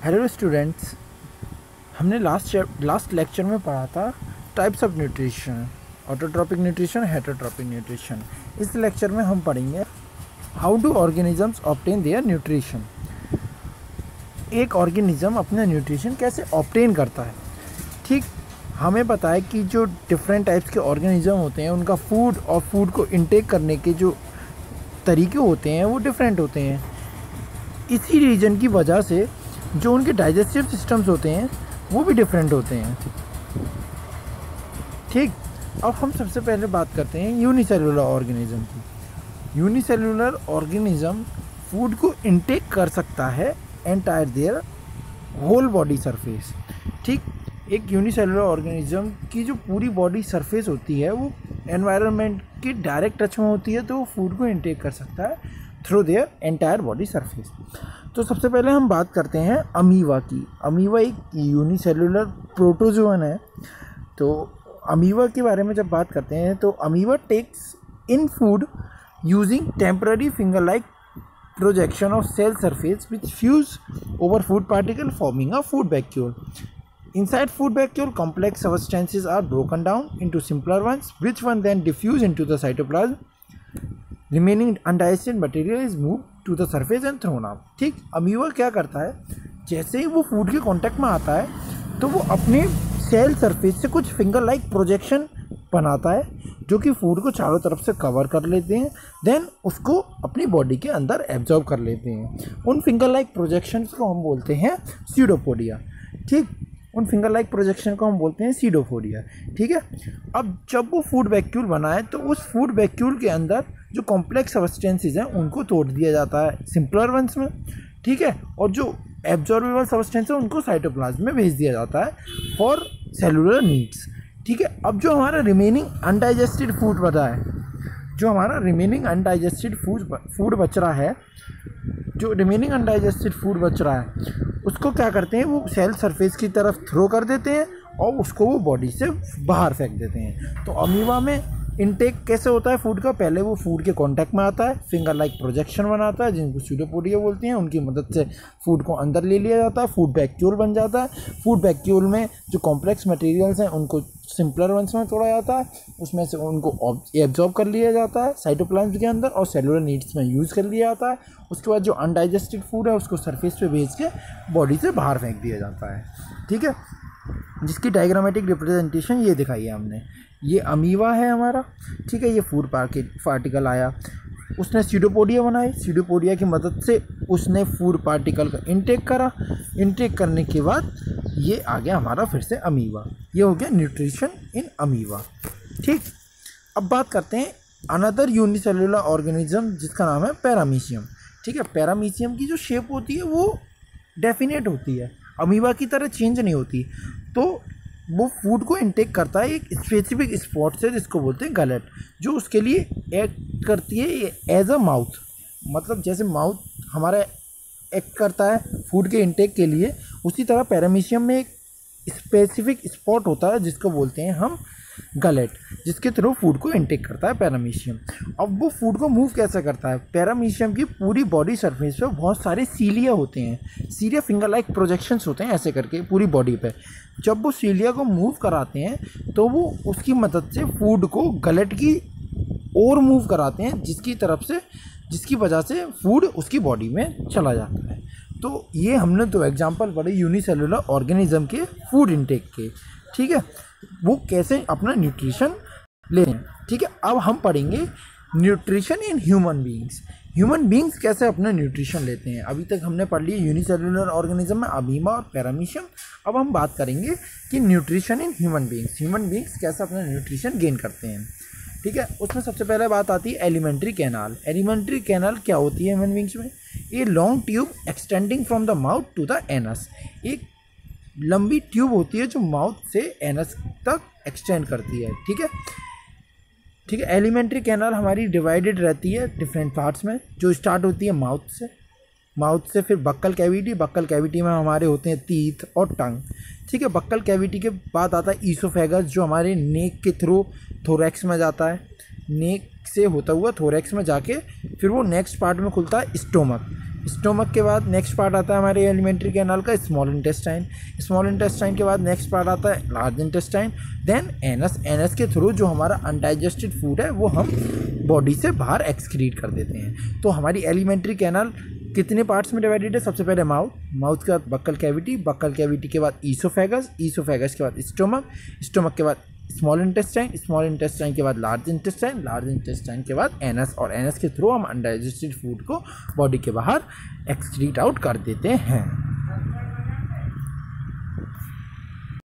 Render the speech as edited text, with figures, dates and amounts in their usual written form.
Hello students, हमने last lecture में पढ़ा था types of nutrition, autotrophic nutrition, heterotrophic nutrition. इस लेक्चर में हम पढ़ेंगे how do organisms obtain their nutrition. एक ऑर्गेनिज्म अपना न्यूट्रिशन कैसे ऑब्टेन करता है। ठीक, हमें पता है कि जो डिफरेंट टाइप्स के ऑर्गेनिज्म होते हैं उनका फूड और फूड को इनटेक करने के जो तरीके होते हैं वो डिफरेंट होते हैं। इसी रीजन की वजह से जो उनके डाइजेस्टिव सिस्टम्स होते हैं वो भी डिफरेंट होते हैं। ठीक, अब हम सबसे पहले बात करते हैं यूनिसेलुलर ऑर्गेनिज्म की। यूनिसेलुलर ऑर्गेनिज्म फूड को इनटेक कर सकता है entire their whole body surface. ठीक, एक यूनिसेलुलर ऑर्गेनिज्म की जो पूरी बॉडी सरफेस होती है वो एनवायरनमेंट के डायरेक्ट टच में होती है, तो वो फूड को इनटेक कर सकता है through their entire body surface. तो सबसे पहले हम बात करते हैं अमीबा की। अमीबा एक यूनिसेलुलर प्रोटोजोअन है। तो अमीबा के बारे में जब बात करते हैं तो amoeba takes in food using temporary finger like projection of cell surface which fuse over food particle forming a food vacuole. Inside food vacuole, complex substances are broken down into simpler ones, which one then diffuse into the cytoplasm. Remaining undigested material is moved to the surface and thrown out. ठीक, amoeba क्या करता है, जैसे ही वो food के contact में आता है तो वो अपने सेल सरफेस से कुछ फिंगर लाइक प्रोजेक्शन बनाता है जो कि फूड को चारों तरफ से कवर कर लेते हैं, देन उसको अपनी बॉडी के अंदर एब्जॉर्ब कर लेते हैं। उन फिंगर लाइक प्रोजेक्शंस को हम बोलते हैं सीडोपोडिया। ठीक, उन फिंगर लाइक प्रोजेक्शन को हम बोलते हैं सीडोपोडिया। ठीक है, अब जब वो फूड वैक्यूल बनाए तो उस फूड वैक्यूल के अंदर जो कॉम्प्लेक्स सब्सटेंसेज हैं उनको तोड़ दिया जाता है सिंपलर वंस में। ठीक है, और जो एब्जॉर्बेबल सब्सटेंस है उनको साइटोप्लाज्म में भेज दिया जाता है फॉर सेलुलर नीड्स। ठीक है, अब जो हमारा रिमेनिंग अनडाइजेस्टेड फूड बचा है, जो हमारा रिमेनिंग अनडाइजेस्टेड फूड बच रहा है, जो रिमेनिंग अनडाइजेस्टेड फूड बच रहा है उसको क्या करते हैं, वो सेल सरफेस की तरफ थ्रो कर देते हैं और उसको वो बॉडी से बाहर फेंक देते हैं। तो अमीबा में इनटेक कैसे होता है फूड का, पहले वो फूड के कांटेक्ट में आता है, फिंगर लाइक प्रोजेक्शन बनाता है जिनको सीडोपोडिया बोलते हैं, उनकी मदद से फूड को अंदर ले लिया जाता है, फूड वैक्यूल बन जाता है। फूड वैक्यूल में जो कॉम्प्लेक्स मटेरियल्स हैं उनको सिंपलर वंस में तोड़ा जाता है, उसमें से उनको एब्जॉर्ब कर लिया जाता है साइटोप्लाज्म के अंदर और सेलुलर नीड्स में यूज़ कर लिया जाता है। उसके बाद जो अनडाइजेस्टेड फूड है उसको सरफेस पे भेज के बॉडी से बाहर फेंक दिया जाता है। ठीक है, जिसकी डायग्रामेटिक रिप्रेजेंटेशन ये दिखाई है हमने। ये अमीबा है हमारा। ठीक है, ये फूड पार्टिकल आया, उसने सीडोपोडिया बनाई, सीडोपोडिया की मदद से उसने फूड पार्टिकल का इनटेक करा, इनटेक करने के बाद ये आ गया हमारा फिर से अमीबा। ये हो गया न्यूट्रिशन इन अमीबा। ठीक, अब बात करते हैं अनदर यूनिसेलुलर ऑर्गेनिज्म जिसका नाम है पैरामीशियम। ठीक है, पैरामीशियम की जो शेप होती है वो डेफिनेट होती है, अमीबा की तरह चेंज नहीं होती। तो वो फूड को इनटेक करता है एक स्पेसिफिक स्पॉट से जिसको बोलते हैं गलेट, जो उसके लिए एक्ट करती है एज अ माउथ। मतलब जैसे माउथ हमारा एक्ट करता है फूड के इनटेक के लिए, उसी तरह पैरामीशियम में एक स्पेसिफिक स्पॉट होता है जिसको बोलते हैं हम गलेट, जिसके थ्रू फूड को इनटेक करता है पैरामीशियम। अब वो फूड को मूव कैसे करता है, पैरामीशियम की पूरी बॉडी सरफेस पे बहुत सारे सीलिया होते हैं, सीलिया फिंगर लाइक प्रोजेक्शंस होते हैं ऐसे करके पूरी बॉडी पे। जब वो सीलिया को मूव कराते हैं तो वो उसकी मदद से फूड को गलेट की ओर मूव कराते हैं, जिसकी वजह से फूड उसकी बॉडी में चला जाता है। तो ये हमने तो एग्जांपल पढ़े यूनिसेलुलर ऑर्गेनिज्म के फूड इनटेक के। ठीक है, वो कैसे अपना न्यूट्रिशन ले रहे हैं। ठीक है, अब हम पढ़ेंगे nutrition in human beings. Human beings कैसे अपना न्यूट्रिशन लेते हैं। अभी तक हमने पढ़ लिया यूनिसेलुलर ऑर्गेनिज्म में अमीबा और पैरामीशियम। अब हम बात करेंगे कि न्यूट्रिशन इन ह्यूमन बींग्स कैसे अपना न्यूट्रिशन गेन करते हैं। ठीक है, उसमें सबसे पहले बात आती है एलिमेंट्री कैनाल। एलिमेंट्री कैनाल क्या होती है ह्यूमन बींग्स में, ये long tube extending from the mouth to the anus. एक लंबी ट्यूब होती है जो माउथ से एनस तक एक्सटेंड करती है। ठीक है, ठीक है, एलिमेंट्री कैनाल हमारी डिवाइडेड रहती है डिफरेंट पार्ट्स में, जो स्टार्ट होती है माउथ से फिर बक्कल कैविटी में हमारे होते हैं टीथ और टंग। ठीक है, बक्कल कैविटी के बाद आता है ईसोफेगस जो हमारे नेक के थ्रू थोरैक्स में जाता है, नेक से होता हुआ थोरैक्स में जाके फिर वो नेक्स्ट पार्ट में खुलता है स्टोमक। स्टोमक के बाद नेक्स्ट पार्ट आता है हमारे एलिमेंट्री कैनाल का स्मॉल इंटेस्टाइन। स्मॉल इंटेस्टाइन के बाद नेक्स्ट पार्ट आता है large intestine, then anus. Anus के थ्रू जो हमारा अनडाइजेस्टेड फूड है वो हम बॉडी से बाहर एक्सक्रीट कर देते हैं। तो हमारी एलिमेंट्री कैनाल कितने पार्ट्स में डिवाइडेड है? सबसे पहले माउथ, माउथ के बाद बक्कल कैविटी, बक्कल कैविटी के बाद ईसोफेगस, ईसोफेगस के बाद स्टोमक, स्टोमक के बाद स्मॉल इंटेस्टाइन, स्मॉल इंटेस्टाइन के बाद लार्ज इंटेस्टाइन, लार्ज इंटेस्टाइन के बाद एनस, और एनस के थ्रू हम अनडाइजेस्टेड फूड को बॉडी के बाहर एक्सक्रीट आउट कर देते हैं।